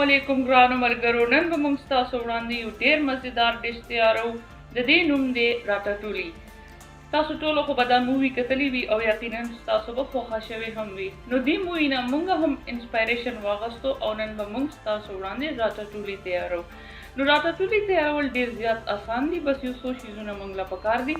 علیکم ګرانو ملګرو. نن به موږ ستاسو وړاندې یو ډېر مزیدار ډش تیارو. د دې نوم دی راټاټولي. تاسو ټولو خو به دا مووي کتلې وي او یقینا ستاسو به خوښه شوې هم وي. نو دې مووي نه موږ هم انسپایریشن واغستو او نن به موږ ستاسو وړاندې راټاټولي تیارو. نو راټاټولي تیارول ډېر زیات آسان دي، بس یو څو شیزونه موږ له پکار دي.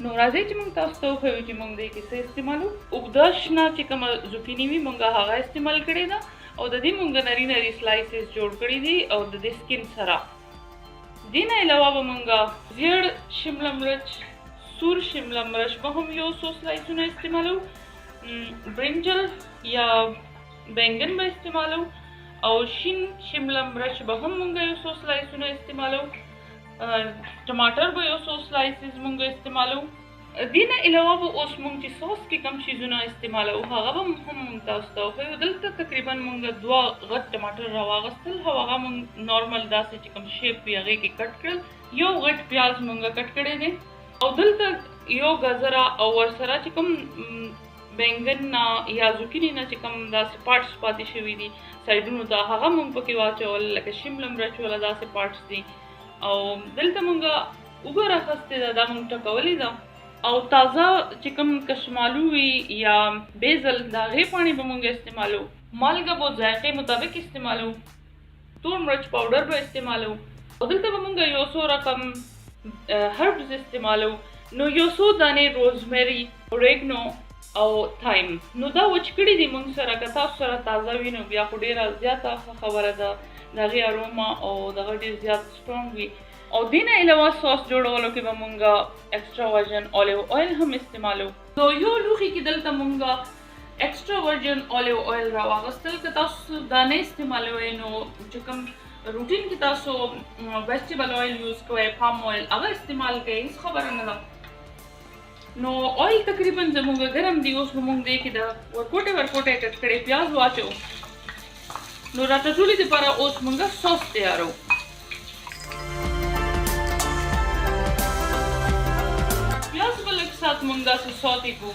نو راځئ چې موږ تاسو ته وښیو چې موږ دې کې څه استعمالو. اوږده شنه چې کومه زوکیني وي موږ هغه استعمال کړې ده او د دې موږ نري نري سلایسز جوړ کړي دي او د دې سکین سره. دې نه علاوه به موږ زیړ شمله مرچ، سور شمله مرچ به هم یو څو سلایسونه استعمالو، برنجل یا بینګن به استعمالو او شین شمله مرچ به هم موږ یو څو سلایسونه استعمالو، ټماټر به یو څو سلایسز موږ استعمالو. دې نه علاوه به اوس موږ چې سوس کې کوم شیزونه استعمالو هغه به هم موږ تاسو ته وښیو. دلته تقریبا موږ 2 غټ ټماټر راواغستل او هغه موږ نارمل داسې چې کوم شیپ وي هغې کې کټ کړل. یو غټ پیاز موږ کټ کړی دی او دلته یو ګازره او ورسره چې کوم بینګن نه یا زوکیني نه چې کوم داسې پارټس پاتې شوي دي سایډونو ته هغه موږ پکې واچول، لکه شمله مرچ والا داسې پارټس دي. او دلته موږ اوږه راخیستې ده، دا موږ ټکولې ده. او تازه چې کوم کشمالو وي یا بیزل د هغې پاڼې به موږ استعمالو. مالګه به ذایقې مطابق استعمالو، تور مرچ پاوډر به استعمالو او دلته به موږ یو څو رقم هربز استعمالو. نو یو څو دانې روزمری، اوریګنو او تایم. نو دا وچ کړي دي موږ سره. که تاسو سره تازه وي نو بیا خو ډېره زیاته خبره ده، د هغې اروما او دغه ډېر زیات سټرونګ وي. او دې نه علاوه ساس جوړولو کې به موږ ایکسټرا ورجن اولیو اویل هم استعمالو. نو یو لوښي کې دلته موږ ایکسټرا ورجن اولیو اویل راواغستل. که تاسو دا نه استعمالوئ نو چې کوم روټین کې تاسو ویجټیبل اویل یوز کوئ، پام اویل، هغه استعمال کوئ، هېڅ خبره نه ده. نو اویل تقریبا زموږ ګرم دی. اوس به موږ دې کې د ورکوټې ورکوټې کټ کړی پیاز واچو. نو راټاټولي دپاره اوس موږ سوس تیارو. سات موږ داسې سوتې کړو.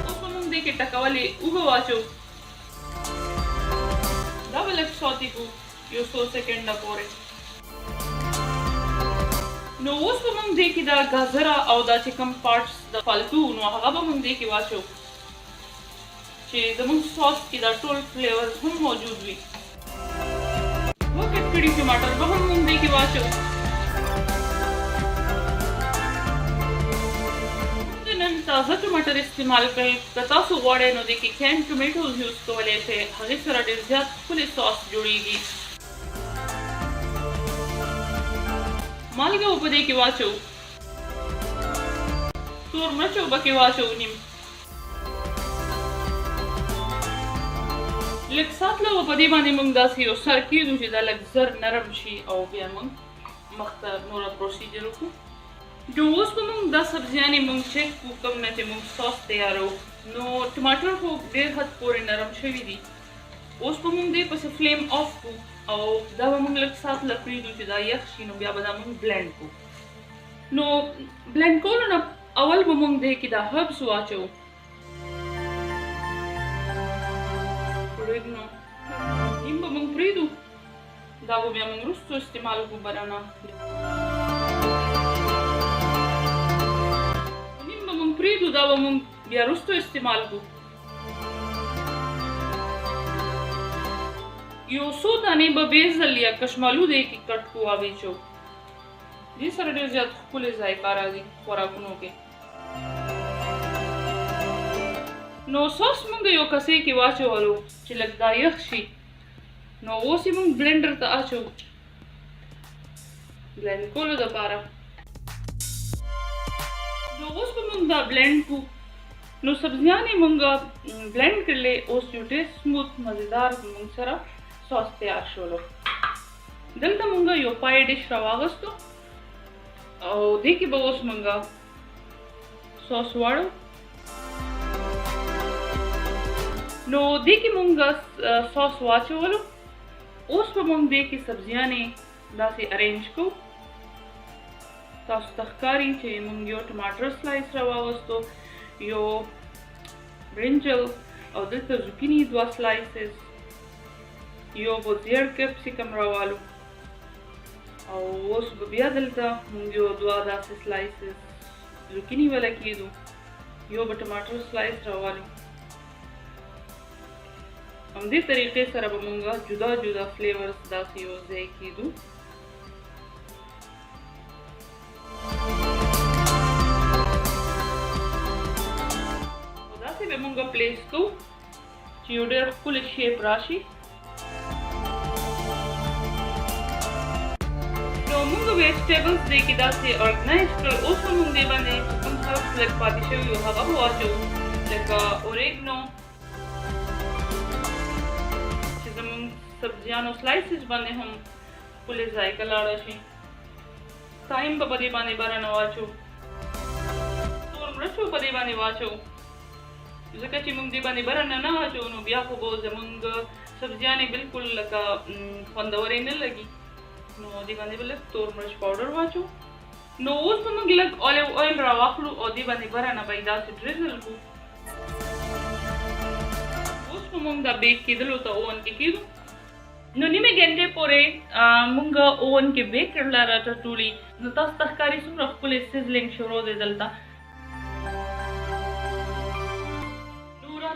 اوس به موږ دې کې ټکولې اوږه واچو. دا به لږ سوتې کړو یو څو سیکنډه پورې. نو اوس به موږ دې کې دا ګازره او دا چې کوم پارټس د فالتو نو هغه به موږ دې کې واچو چې زموږ سوس کې دا ټول فلیورز هم موجود وي. وکټ کړي ټماټر به هم موږ دې کې واچو. تازه ټماټر استعمال کړئ. که تاسو غواړئ نو دې کې کین ټمیټوز یوز کولی شئ، هغې سره ډېر زیات ښکلی ساس جوړیږي. مالګه به په دې کې واچو، تور مرچ به پکې واچو نیم، لږ ساتله به په دې باندې موږ داسې یو سر کېږدو چې دا لږ زر نرم شي او بیا موږ مخ ته نوره پروسیجر وکړو. نو اوس به موږ دا سبزیانې موږ چیک کړو کوم نه چې موږ ساس تیارو. نو ټماټر خو ډېر حد پورې نرم شوي دي. اوس به موږ دې پسې فلیم آف کړو او دا به موږ لږ ساتله پرېږدو چې دا یخ شي. نو بیا به دا موږ بلینډ کړو. نو بلینډ کولو نه اول به موږ دې کې دا هربس واچو. اوریګنو نیم به موږ پرېږدو، دا به بیا موږ وروستو استعمال کړو برانه. پرېږدو، دا به موږ بیا وروستو استعمال کړو. یو څو دانې به بیزل یا کشمالو دې کې کټ کړو واچو. دې سره ډېر زیات ښکلی ذایقه راځي خوراکونو کې. نو ساس موږ یو کاسې کې واچولو چې لږ دا یخ شي. نو اوس یې موږ بلینډر ته اچو بلینډ کولو دپاره. نو اوس به موږ دا بلینډ کړو. نو سبزیانې موږ بلینډ کړلې. اوس یو ډېر سموت مزیدار موږ سره ساس تیار شولو. دلته موږ یو پای ډش راواغستو او دې کې به اوس موږ ساس واړو. نو دې کې موږ ساس واچولو. اوس به موږ دې کې سبزیانې داسې ارینج کړو. تاسو ته ښکاري چې موږ یو ټماټر سلایس راواغستو، یو برنجل او دلته زوکیني 2 سلایسز یو به زیړ کیپسیکم راوالو او اوس به بیا دلته موږ یو دوه داسې سلایسز زوکیني ولا کېدو یو به ټماټر سلایس راوالو همدې طریقې سره به موږ جدا جدا فلیورز داسې یو ځای کېدو داسې به موږ پلیس کوو چې یو ډېر ښکلی شیپ راشي نو موږ ویجټیبلز دې کې داسې ارګنایز کړل اوس به موږ دې باندې چې کوم هربس لږ پاتې شوي وو هغه به واچوو لکه اوریګنو چې زموږ سبزیانو سلایسز باندې هم ښکلی ذایقه لاړه شي تایم به په دې باندې بارانه واچوو تور مرچ به په دې باندې واچوو ځکه چې موږ دې باندې برنه نه واچوو نو بیا خو به زموږ سبزیانې بالکل لکه خوندورې نه لګي نو دې باندې به لږ تور مرچ پاوډر واچوو نو اوس به موږ لږ اولیو اویل راواخلو او دې باندې برنه به یې داسې ډریزل کړو اوس به موږ دا بیک کېدلو ته اوون کې کېږو نو نیمې ګنټې پورې موږ اوون کې بیک کړله راټاټولي نو تاسو ته ښکاري څومره ښکلی سیزلینګ شروع دی دلته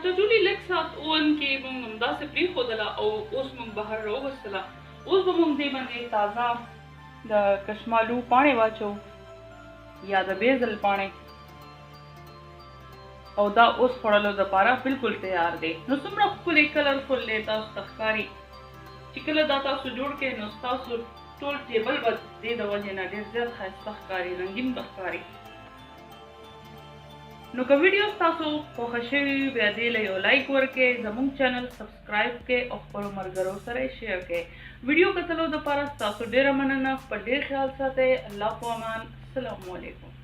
راټاټولي لږ ساعت اوون کې موږ همداسې پرېښودله او اوس موږ بهر راوباسله اوس به موږ دې باندې تازه د کشمالو پاڼې واچوو یا د بیزل پاڼې او دا اوس خوړلو دپاره بالکل تیار دی نو څومره ښکلی کلرفل دی تاسو ته ښکاري چې کله دا تاسو جوړ کړئ نو ستاسو ټول ټیبل به دې د وجې نه ډېر زیات ښایسته ښکاري رنګین به ښکاري نو که ویډیو تاسو خوښه شوي وي بیا دې له یو لایک ورکړئ زموږ چینل سبسکرایب کړئ او خپلو ملګرو سره یې شیر کړئ ویډیو کتلو دپاره ستاسو ډېره مننه خپل ډېر خیال ساتئ الله په امان السلام علیکم